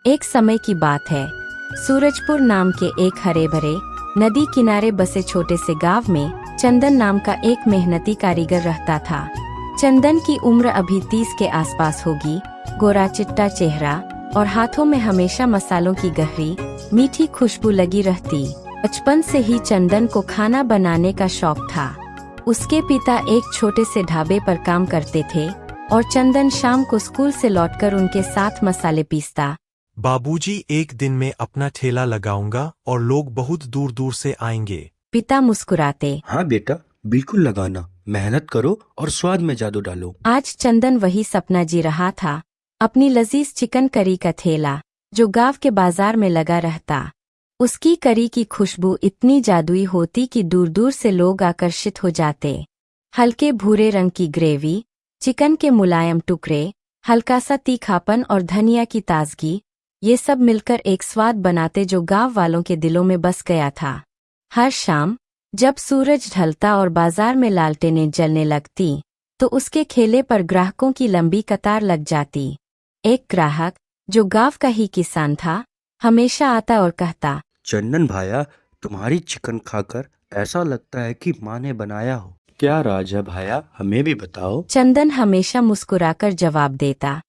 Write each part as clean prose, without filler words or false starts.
एक समय की बात है। सूरजपुर नाम के एक हरे भरे नदी किनारे बसे छोटे से गांव में चंदन नाम का एक मेहनती कारीगर रहता था। चंदन की उम्र अभी 30 के आसपास होगी। गोरा चिट्टा चेहरा और हाथों में हमेशा मसालों की गहरी मीठी खुशबू लगी रहती। बचपन से ही चंदन को खाना बनाने का शौक था। उसके पिता एक छोटे से ढाबे पर काम करते थे और चंदन शाम को स्कूल से लौटकर उनके साथ मसाले पीसता। बाबूजी, एक दिन में अपना ठेला लगाऊंगा और लोग बहुत दूर दूर से आएंगे। पिता मुस्कुराते। हाँ बेटा, बिल्कुल लगाना। मेहनत करो और स्वाद में जादू डालो। आज चंदन वही सपना जी रहा था, अपनी लजीज चिकन करी का ठेला जो गांव के बाजार में लगा रहता। उसकी करी की खुशबू इतनी जादुई होती कि दूर दूर से लोग आकर्षित हो जाते। हल्के भूरे रंग की ग्रेवी, चिकन के मुलायम टुकड़े, हल्का सा तीखापन और धनिया की ताजगी, ये सब मिलकर एक स्वाद बनाते जो गांव वालों के दिलों में बस गया था। हर शाम जब सूरज ढलता और बाजार में लालटेनें जलने लगती तो उसके ठेले पर ग्राहकों की लंबी कतार लग जाती। एक ग्राहक जो गांव का ही किसान था हमेशा आता और कहता, चंदन भाया, तुम्हारी चिकन खाकर ऐसा लगता है कि माँ ने बनाया हो। क्या राज है भाया, हमें भी बताओ। चंदन हमेशा मुस्कुराकर जवाब देता,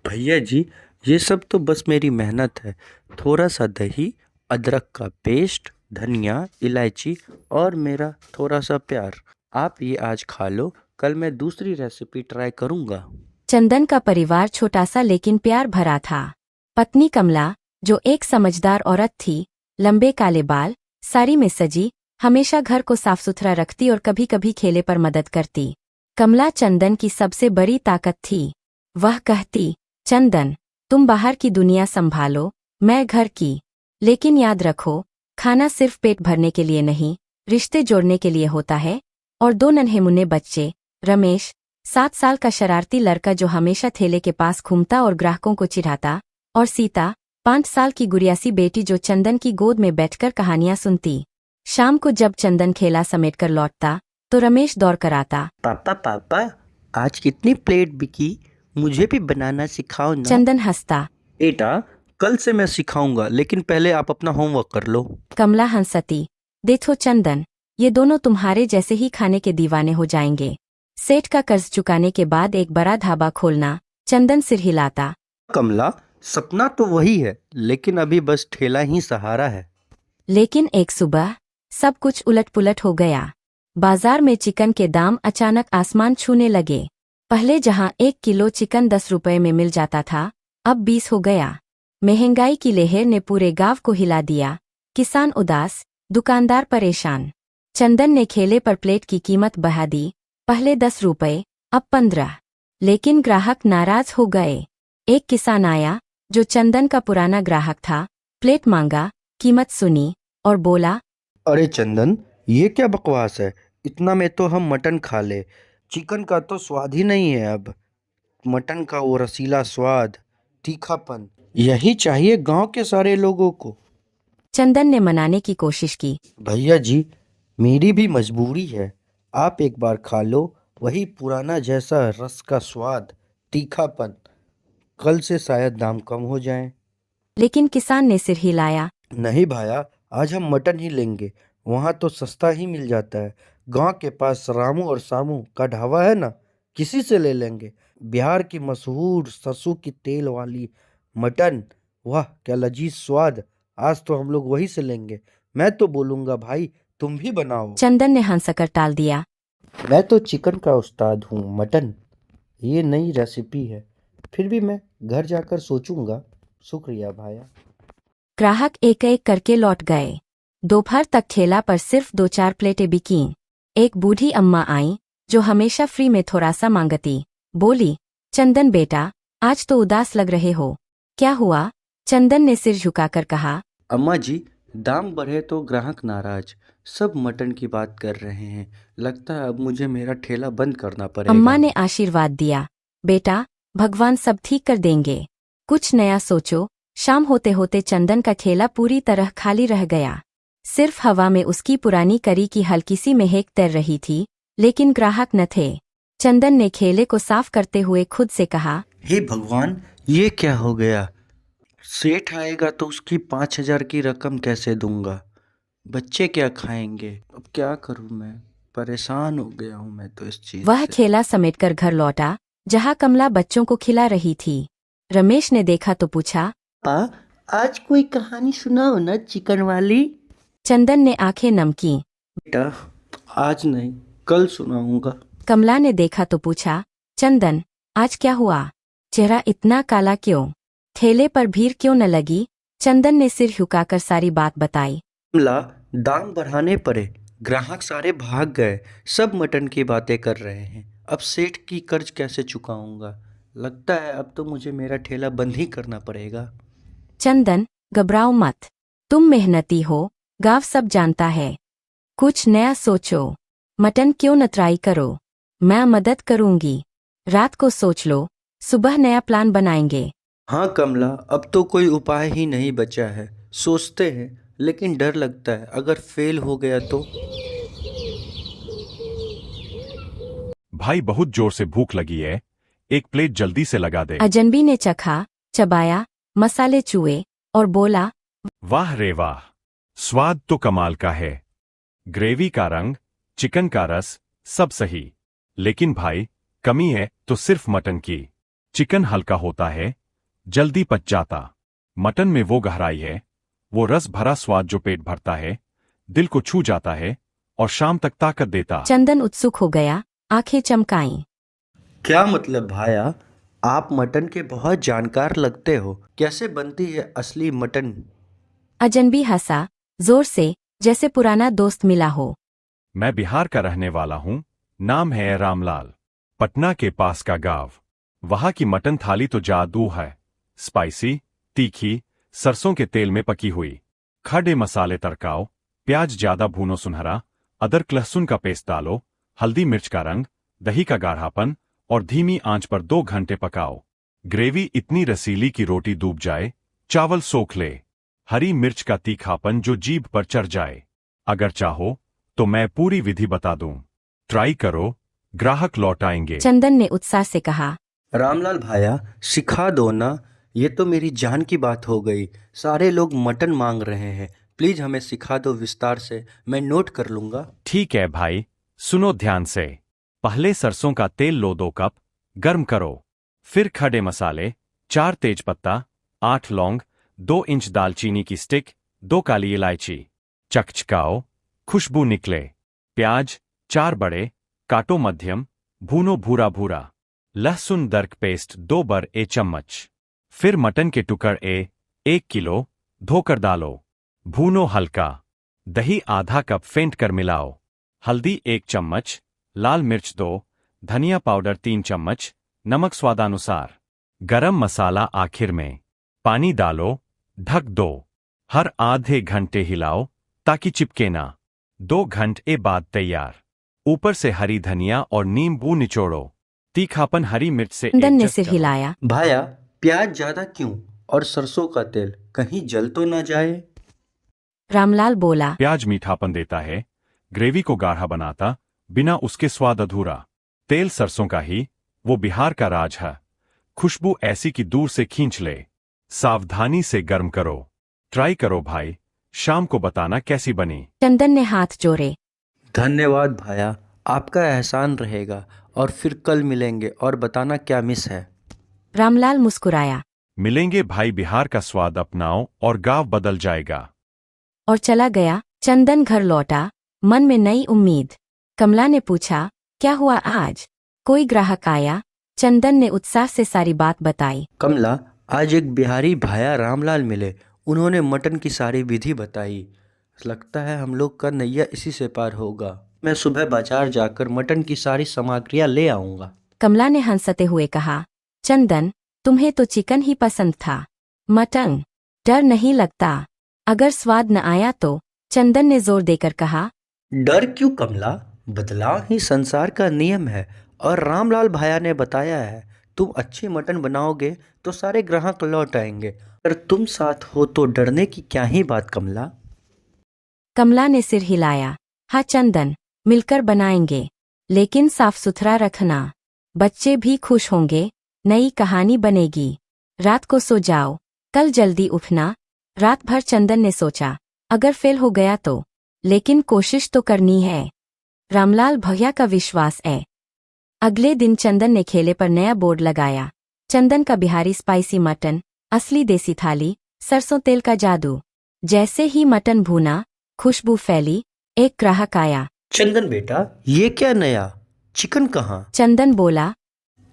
भैया जी, ये सब तो बस मेरी मेहनत है। थोड़ा सा दही, अदरक का पेस्ट, धनिया, इलायची और मेरा थोड़ा सा प्यार। आप ये आज खा लो, कल मैं दूसरी रेसिपी ट्राई करूँगा। चंदन का परिवार छोटा सा लेकिन प्यार भरा था। पत्नी कमला जो एक समझदार औरत थी, लंबे काले बाल, साड़ी में सजी, हमेशा घर को साफ सुथरा रखती और कभी कभी खेले पर मदद करती। कमला चंदन की सबसे बड़ी ताकत थी। वह कहती, चंदन, तुम बाहर की दुनिया संभालो, मैं घर की। लेकिन याद रखो, खाना सिर्फ पेट भरने के लिए नहीं, रिश्ते जोड़ने के लिए होता है। और दो नन्हे मुन्ने बच्चे, रमेश 7 साल का शरारती लड़का जो हमेशा ठेले के पास घूमता और ग्राहकों को चिढ़ाता, और सीता 5 साल की गुड़ियासी बेटी जो चंदन की गोद में बैठकर कहानियां सुनती। शाम को जब चंदन खेला समेटकर लौटता तो रमेश दौड़ कर आता, पापा पापा, आज कितनी प्लेट बिकी, मुझे भी बनाना सिखाओ ना। चंदन हंसता, बेटा, कल से मैं सिखाऊंगा, लेकिन पहले आप अपना होमवर्क कर लो। कमला हंसती, देखो चंदन, ये दोनों तुम्हारे जैसे ही खाने के दीवाने हो जाएंगे। सेठ का कर्ज चुकाने के बाद एक बड़ा ढाबा खोलना। चंदन सिर हिलाता, कमला, सपना तो वही है, लेकिन अभी बस ठेला ही सहारा है। लेकिन एक सुबह सब कुछ उलट पुलट हो गया। बाजार में चिकन के दाम अचानक आसमान छूने लगे। पहले जहां 1 किलो चिकन 10 रुपए में मिल जाता था, अब 20 हो गया। महंगाई की लहर ने पूरे गांव को हिला दिया। किसान उदास, दुकानदार परेशान। चंदन ने ठेले पर प्लेट की कीमत बढ़ा दी, पहले 10 रुपए, अब 15। लेकिन ग्राहक नाराज हो गए। एक किसान आया जो चंदन का पुराना ग्राहक था, प्लेट मांगा, कीमत सुनी और बोला, अरे चंदन, ये क्या बकवास है, इतना में तो हम मटन खा ले। चिकन का तो स्वाद ही नहीं है अब। मटन का वो रसीला स्वाद, तीखापन, यही चाहिए गांव के सारे लोगों को। चंदन ने मनाने की कोशिश की, भैया जी, मेरी भी मजबूरी है। आप एक बार खा लो, वही पुराना जैसा रस का स्वाद, तीखापन। कल से शायद दाम कम हो जाए। लेकिन किसान ने सिर हिलाया, नहीं भाया, आज हम मटन ही लेंगे। वहाँ तो सस्ता ही मिल जाता है। गांव के पास रामू और सामू का ढाबा है ना, किसी से ले लेंगे। बिहार की मशहूर सरसों की तेल वाली मटन, वाह क्या लजीज स्वाद। आज तो हम लोग वही से लेंगे। मैं तो बोलूँगा भाई, तुम भी बनाओ। चंदन ने हंसकर टाल दिया, मैं तो चिकन का उस्ताद हूँ, मटन ये नई रेसिपी है। फिर भी मैं घर जाकर सोचूंगा। शुक्रिया भाया। ग्राहक एक एक करके लौट गए। दोपहर तक ठेला पर सिर्फ 2-4 प्लेटें बिकीं। एक बूढ़ी अम्मा आई जो हमेशा फ्री में थोड़ा सा मांगती। बोली, चंदन बेटा, आज तो उदास लग रहे हो, क्या हुआ? चंदन ने सिर झुकाकर कहा, अम्मा जी, दाम बढ़े तो ग्राहक नाराज। सब मटन की बात कर रहे हैं। लगता है अब मुझे मेरा ठेला बंद करना पड़ेगा। अम्मा ने आशीर्वाद दिया, बेटा, भगवान सब ठीक कर देंगे, कुछ नया सोचो। शाम होते होते चंदन का ठेला पूरी तरह खाली रह गया। सिर्फ हवा में उसकी पुरानी करी की हल्की सी महक तैर रही थी, लेकिन ग्राहक न थे। चंदन ने ठेले को साफ करते हुए खुद से कहा, हे भगवान, ये क्या हो गया? सेठ आएगा तो उसकी 5,000 की रकम कैसे दूंगा? बच्चे क्या खाएंगे? अब क्या करूं मैं? परेशान हो गया हूं मैं तो इस चीज वह से। ठेला समेटकर घर लौटा, जहां कमला बच्चों को खिला रही थी। रमेश ने देखा तो पूछा। पापा, आज कोई कहानी सुनाओ ना, चिकन वाली। चंदन ने आंखें नम की। बेटा, आज नहीं, कल सुनाऊंगा। कमला ने देखा तो पूछा। चंदन, आज क्या हुआ? चेहरा इतना काला क्यों? ठेले पर भीड़ क्यों न लगी? चंदन ने सिर झुकाकर सारी बात बताई। कमला, दाम बढ़ाने पड़े, ग्राहक सारे भाग गए, सब मटन की बातें कर रहे हैं। अब सेठ की कर्ज कैसे चुकाऊंगा? लगता है अब तो मुझे मेरा ठेला बंद ही करना पड़ेगा। चंदन, घबराओ मत। तुम मेहनती हो, गांव सब जानता है। कुछ नया सोचो। मटन क्यों न ट्राई करो? मैं मदद करूंगी। रात को सोच लो, सुबह नया प्लान बनाएंगे। हाँ कमला, अब तो कोई उपाय ही नहीं बचा है। सोचते हैं, लेकिन डर लगता है अगर फेल हो गया तो। भाई बहुत जोर से भूख लगी है, एक प्लेट जल्दी से लगा दे। अजनबी ने चखा, चबाया, मसाले चूए और बोला। वाह रे वाह, स्वाद तो कमाल का है। ग्रेवी का रंग, चिकन का रस, सब सही। लेकिन भाई, कमी है तो सिर्फ मटन की। चिकन हल्का होता है, जल्दी पच जाता। मटन में वो गहराई है, वो रस भरा स्वाद जो पेट भरता है, दिल को छू जाता है और शाम तक ताकत देता। चंदन उत्सुक हो गया, आंखें चमकाईं। क्या मतलब भाया? आप मटन के बहुत जानकार लगते हो। कैसे बनती है असली मटन? अजनबी हंसा, जोर से, जैसे पुराना दोस्त मिला हो। मैं बिहार का रहने वाला हूँ, नाम है रामलाल। पटना के पास का गांव। वहां की मटन थाली तो जादू है। स्पाइसी, तीखी, सरसों के तेल में पकी हुई। खड़े मसाले तड़काओ, प्याज ज्यादा भूनो सुनहरा, अदरक लहसुन का पेस्ट डालो, हल्दी मिर्च का रंग, दही का गाढ़ापन और धीमी आंच पर 2 घंटे पकाओ। ग्रेवी इतनी रसीली कि रोटी डूब जाए, चावल सोख ले। हरी मिर्च का तीखापन जो जीभ पर चढ़ जाए। अगर चाहो तो मैं पूरी विधि बता दूं। ट्राई करो, ग्राहक लौट आएंगे। चंदन ने उत्साह से कहा। रामलाल भाया, सिखा दो ना। ये तो मेरी जान की बात हो गई। सारे लोग मटन मांग रहे हैं। प्लीज हमें सिखा दो विस्तार से, मैं नोट कर लूंगा। ठीक है भाई, सुनो ध्यान से। पहले सरसों का तेल लो 2 कप, गर्म करो। फिर खड़े मसाले, 4 तेजपत्ता, 8 लौंग, 2 इंच दालचीनी की स्टिक, 2 काली इलायची। चकचकाओ, खुशबू निकले। प्याज, 4 बड़े, काटो मध्यम, भूनो भूरा भूरा। लहसुन दरक पेस्ट 2 बड़े चम्मच। फिर मटन के टुकड़े 1 किलो, धोकर डालो। भूनो हल्का। दही आधा कप फेंट कर मिलाओ। हल्दी 1 चम्मच, लाल मिर्च 2, धनिया पाउडर 3 चम्मच, नमक स्वादानुसार। गरम मसाला आखिर में। पानी डालो, ढक दो। हर आधे घंटे हिलाओ ताकि चिपके ना। 2 घंटे बाद तैयार। ऊपर से हरी धनिया और नींबू निचोड़ो। तीखापन हरी मिर्च से चंदन ने एडजस्ट सिर करो। हिलाया। भाया, प्याज ज्यादा क्यों? और सरसों का तेल कहीं जल तो ना जाए? रामलाल बोला। प्याज मीठापन देता है, ग्रेवी को गाढ़ा बनाता, बिना उसके स्वाद अधूरा। तेल सरसों का ही, वो बिहार का राज है। खुशबू ऐसी कि दूर से खींच ले। सावधानी से गर्म करो। ट्राई करो भाई, शाम को बताना कैसी बनी। चंदन ने हाथ जोड़े। धन्यवाद भाया, आपका एहसान रहेगा। और फिर कल मिलेंगे और बताना क्या मिस है। रामलाल मुस्कुराया मिलेंगे भाई, बिहार का स्वाद अपनाओ और गांव बदल जाएगा। और चला गया। चंदन घर लौटा, मन में नई उम्मीद। कमला ने पूछा, क्या हुआ आज? कोई ग्राहक आया? चंदन ने उत्साह से सारी बात बताई। कमला, आज एक बिहारी भाया रामलाल मिले। उन्होंने मटन की सारी विधि बताई। लगता है हम लोग का नैया इसी से पार होगा। मैं सुबह बाजार जाकर मटन की सारी सामग्रियां ले आऊंगा। कमला ने हंसते हुए कहा। चंदन, तुम्हें तो चिकन ही पसंद था। मटन? डर नहीं लगता? अगर स्वाद न आया तो? चंदन ने जोर देकर कहा। डर क्यों कमला? बदलाव ही संसार का नियम है। और रामलाल भाया ने बताया है, तुम अच्छी मटन बनाओगे तो सारे ग्राहक लौट आएंगे। अगर तुम साथ हो तो डरने की क्या ही बात कमला। कमला ने सिर हिलाया। हाँ चंदन, मिलकर बनाएंगे, लेकिन साफ सुथरा रखना। बच्चे भी खुश होंगे, नई कहानी बनेगी। रात को सो जाओ, कल जल्दी उठना। रात भर चंदन ने सोचा, अगर फेल हो गया तो, लेकिन कोशिश तो करनी है। रामलाल भैया का विश्वास है। अगले दिन चंदन ने खेले पर नया बोर्ड लगाया, चंदन का बिहारी स्पाइसी मटन, असली देसी थाली, सरसों तेल का जादू। जैसे ही मटन भूना, खुशबू फैली, एक ग्राहक आया। चंदन बेटा, ये क्या नया? चिकन कहाँ? चंदन बोला,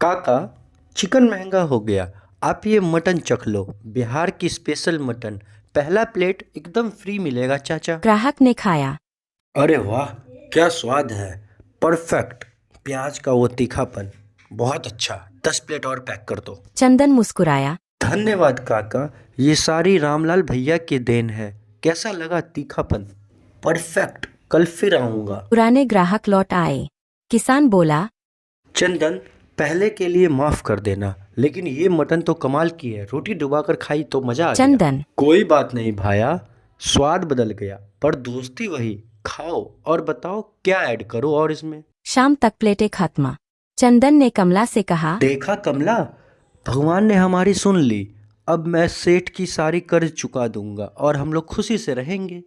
काका, चिकन महंगा हो गया, आप ये मटन चख लो, बिहार की स्पेशल मटन, पहला प्लेट एकदम फ्री मिलेगा चाचा। ग्राहक ने खाया। अरे वाह, क्या स्वाद है, परफेक्ट। प्याज का वो तीखापन, बहुत अच्छा। 10 प्लेट और पैक कर दो। चंदन मुस्कुराया। धन्यवाद काका, ये सारी रामलाल भैया की देन है। कैसा लगा तीखापन? परफेक्ट, कल फिर आऊंगा। पुराने ग्राहक लौट आए। किसान बोला, चंदन, पहले के लिए माफ कर देना, लेकिन ये मटन तो कमाल की है, रोटी डुबाकर खाई तो मजा आ गया। चंदन, कोई बात नहीं भाया, स्वाद बदल गया पर दोस्ती वही। खाओ और बताओ क्या ऐड करो और इसमें। शाम तक प्लेटें खत्म। चंदन ने कमला से कहा, देखा कमला, भगवान ने हमारी सुन ली। अब मैं सेठ की सारी कर्ज चुका दूंगा और हम लोग खुशी से रहेंगे।